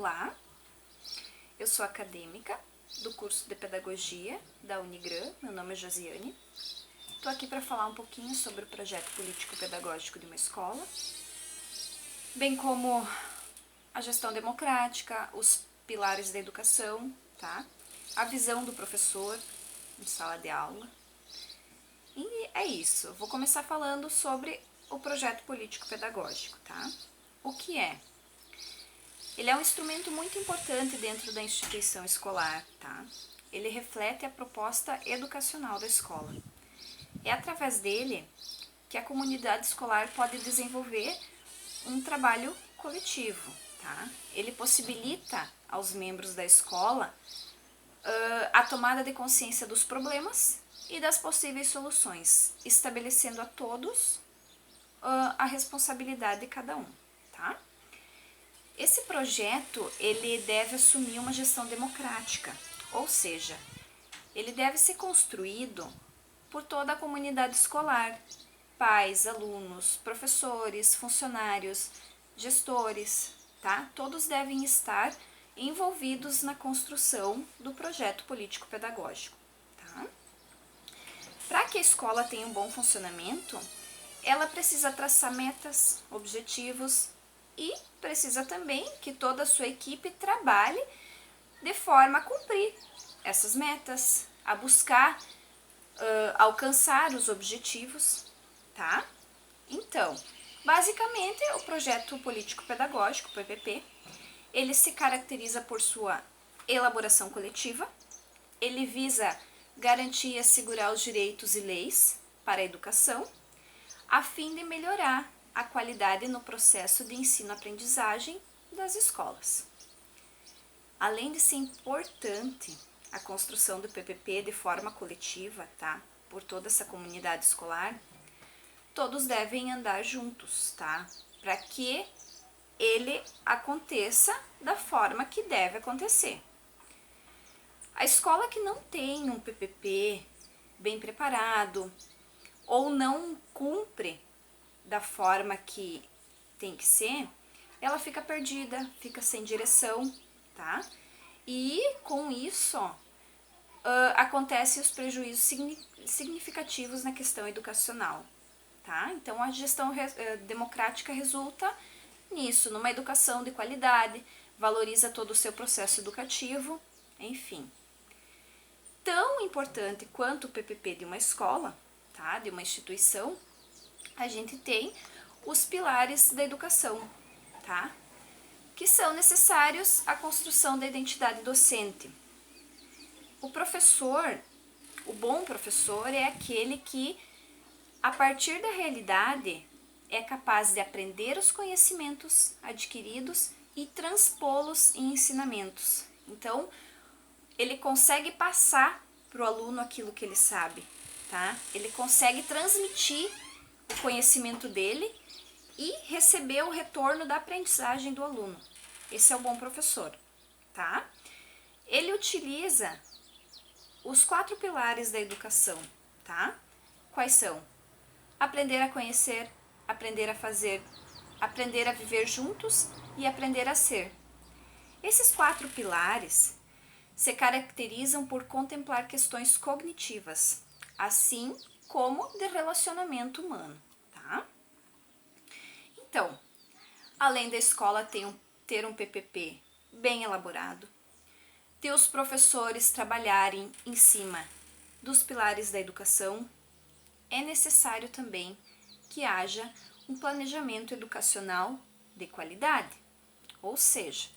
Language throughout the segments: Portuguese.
Olá, eu sou acadêmica do curso de Pedagogia da Unigran, meu nome é Josiane. Estou aqui para falar um pouquinho sobre o projeto político-pedagógico de uma escola, bem como a gestão democrática, os pilares da educação, tá? A visão do professor em sala de aula. E é isso, eu vou começar falando sobre o projeto político-pedagógico, tá? O que é? Ele é um instrumento muito importante dentro da instituição escolar, tá? Ele reflete a proposta educacional da escola. É através dele que a comunidade escolar pode desenvolver um trabalho coletivo, tá? Ele possibilita aos membros da escola a tomada de consciência dos problemas e das possíveis soluções, estabelecendo a todos a responsabilidade de cada um, tá? Esse projeto, ele deve assumir uma gestão democrática, ou seja, ele deve ser construído por toda a comunidade escolar, pais, alunos, professores, funcionários, gestores, tá? Todos devem estar envolvidos na construção do projeto político-pedagógico, tá? Para que a escola tenha um bom funcionamento, ela precisa traçar metas, objetivos e precisa também que toda a sua equipe trabalhe de forma a cumprir essas metas, a buscar alcançar os objetivos, tá? Então, basicamente, o projeto político-pedagógico, PPP, ele se caracteriza por sua elaboração coletiva, ele visa garantir e assegurar os direitos e leis para a educação, a fim de melhorar a qualidade no processo de ensino-aprendizagem das escolas. Além de ser importante a construção do PPP de forma coletiva, tá? Por toda essa comunidade escolar, todos devem andar juntos, tá? Para que ele aconteça da forma que deve acontecer. A escola que não tem um PPP bem preparado ou não cumpre da forma que tem que ser, ela fica perdida, fica sem direção, tá? E com isso acontecem os prejuízos significativos na questão educacional, tá? Então a gestão democrática resulta nisso, numa educação de qualidade, valoriza todo o seu processo educativo, enfim. Tão importante quanto o PPP de uma escola, tá? De uma instituição, a gente tem os pilares da educação, tá? Que são necessários à construção da identidade docente. O professor, o bom professor é aquele que, a partir da realidade, é capaz de aprender os conhecimentos adquiridos e transpô-los em ensinamentos. Então, ele consegue passar para o aluno aquilo que ele sabe, tá? Ele consegue transmitir o conhecimento dele e receber o retorno da aprendizagem do aluno. Esse é o bom professor, tá? Ele utiliza os 4 pilares da educação, tá? Quais são? Aprender a conhecer, aprender a fazer, aprender a viver juntos e aprender a ser. Esses 4 pilares se caracterizam por contemplar questões cognitivas, assim como de relacionamento humano, tá? Então, além da escola ter um PPP bem elaborado, ter os professores trabalharem em cima dos pilares da educação, é necessário também que haja um planejamento educacional de qualidade, ou seja,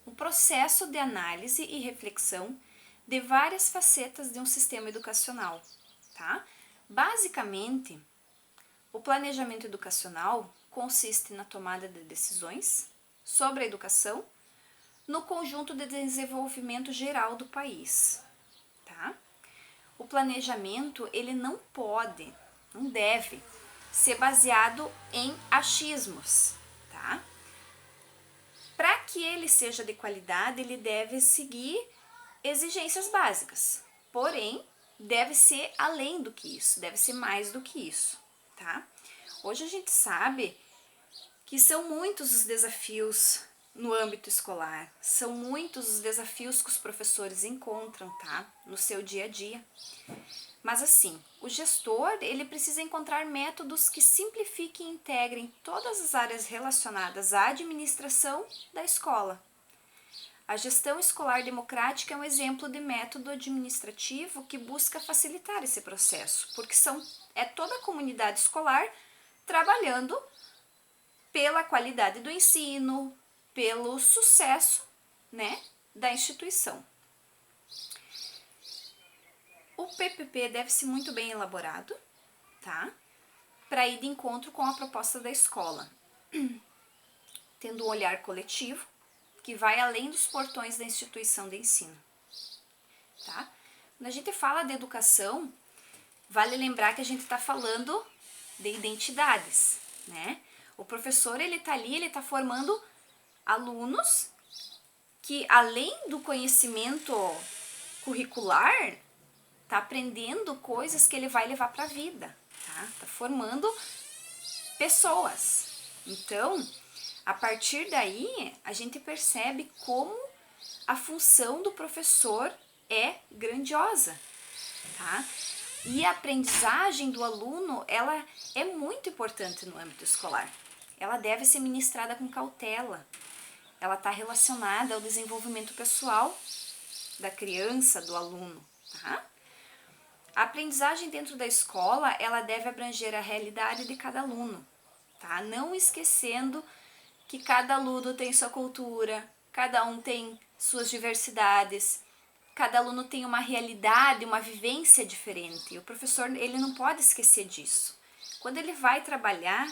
um processo de análise e reflexão de várias facetas de um sistema educacional, tá? Basicamente, o planejamento educacional consiste na tomada de decisões sobre a educação no conjunto de desenvolvimento geral do país, tá? O planejamento, ele não deve ser baseado em achismos, tá? Para que ele seja de qualidade, ele deve seguir exigências básicas, porém, deve ser além do que isso, deve ser mais do que isso, tá? Hoje a gente sabe que são muitos os desafios no âmbito escolar. São muitos os desafios que os professores encontram, tá? No seu dia a dia. Mas assim, o gestor, ele precisa encontrar métodos que simplifiquem e integrem todas as áreas relacionadas à administração da escola. A gestão escolar democrática é um exemplo de método administrativo que busca facilitar esse processo, porque é toda a comunidade escolar trabalhando pela qualidade do ensino, pelo sucesso, né, da instituição. O PPP deve ser muito bem elaborado, tá? Para ir de encontro com a proposta da escola, tendo um olhar coletivo que vai além dos portões da instituição de ensino, tá? Quando a gente fala de educação, vale lembrar que a gente está falando de identidades, né? O professor, ele tá ali, ele tá formando alunos que, além do conhecimento curricular, tá aprendendo coisas que ele vai levar para a vida, tá? Tá formando pessoas. Então, a partir daí, a gente percebe como a função do professor é grandiosa, tá? E a aprendizagem do aluno, ela é muito importante no âmbito escolar. Ela deve ser ministrada com cautela. Ela está relacionada ao desenvolvimento pessoal da criança, do aluno, tá? A aprendizagem dentro da escola, ela deve abranger a realidade de cada aluno, tá? Não esquecendo que cada aluno tem sua cultura, cada um tem suas diversidades, cada aluno tem uma realidade, uma vivência diferente. E o professor, ele não pode esquecer disso. Quando ele vai trabalhar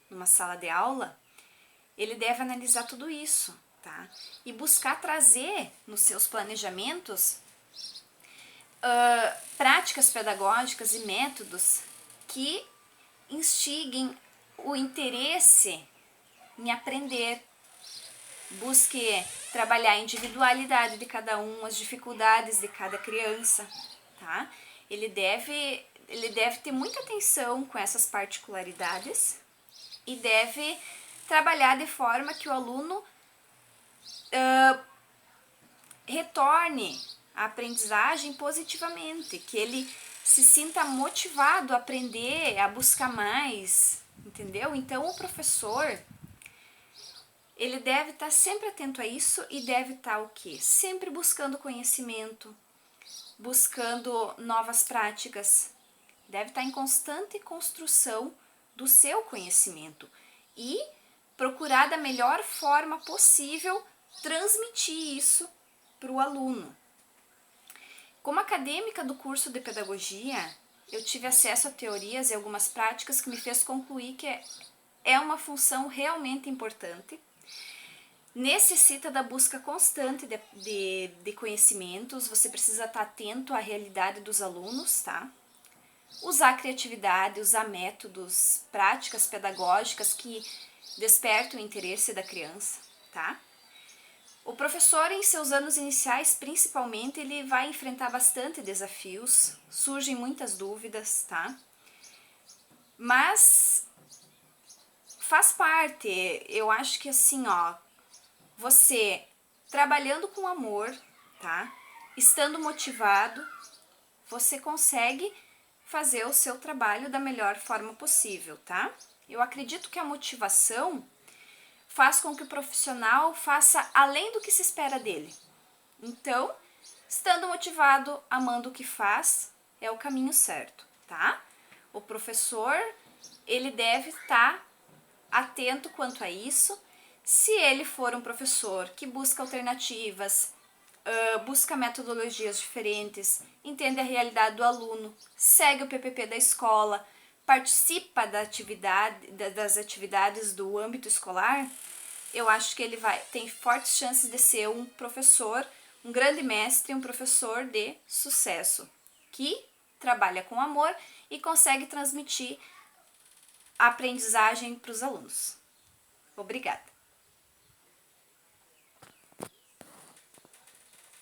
numa sala de aula, ele deve analisar tudo isso, tá? E buscar trazer nos seus planejamentos práticas pedagógicas e métodos que instiguem o interesse em aprender. Busque trabalhar a individualidade de cada um, as dificuldades de cada criança, tá? Ele deve ter muita atenção com essas particularidades e deve trabalhar de forma que o aluno retorne a aprendizagem positivamente, que ele se sinta motivado a aprender, a buscar mais, entendeu? Então, o professor, ele deve estar sempre atento a isso e deve estar o quê? Sempre buscando conhecimento, buscando novas práticas, deve estar em constante construção do seu conhecimento e procurar da melhor forma possível transmitir isso para o aluno. Como acadêmica do curso de pedagogia, eu tive acesso a teorias e algumas práticas que me fez concluir que é uma função realmente importante. Necessita da busca constante de conhecimentos, você precisa estar atento à realidade dos alunos, tá? Usar a criatividade, usar métodos, práticas pedagógicas que despertam o interesse da criança, tá? O professor, em seus anos iniciais, principalmente, ele vai enfrentar bastante desafios, surgem muitas dúvidas, tá? Mas faz parte, eu acho que assim, ó, você trabalhando com amor, tá? Estando motivado, você consegue fazer o seu trabalho da melhor forma possível, tá? Eu acredito que a motivação faz com que o profissional faça além do que se espera dele. Então, estando motivado, amando o que faz, é o caminho certo, tá? O professor, ele deve estar atento quanto a isso. Se ele for um professor que busca alternativas, busca metodologias diferentes, entende a realidade do aluno, segue o PPP da escola, participa das atividades do âmbito escolar, eu acho que ele tem fortes chances de ser um professor, um grande mestre, um professor de sucesso, que trabalha com amor e consegue transmitir a aprendizagem para os alunos. Obrigada!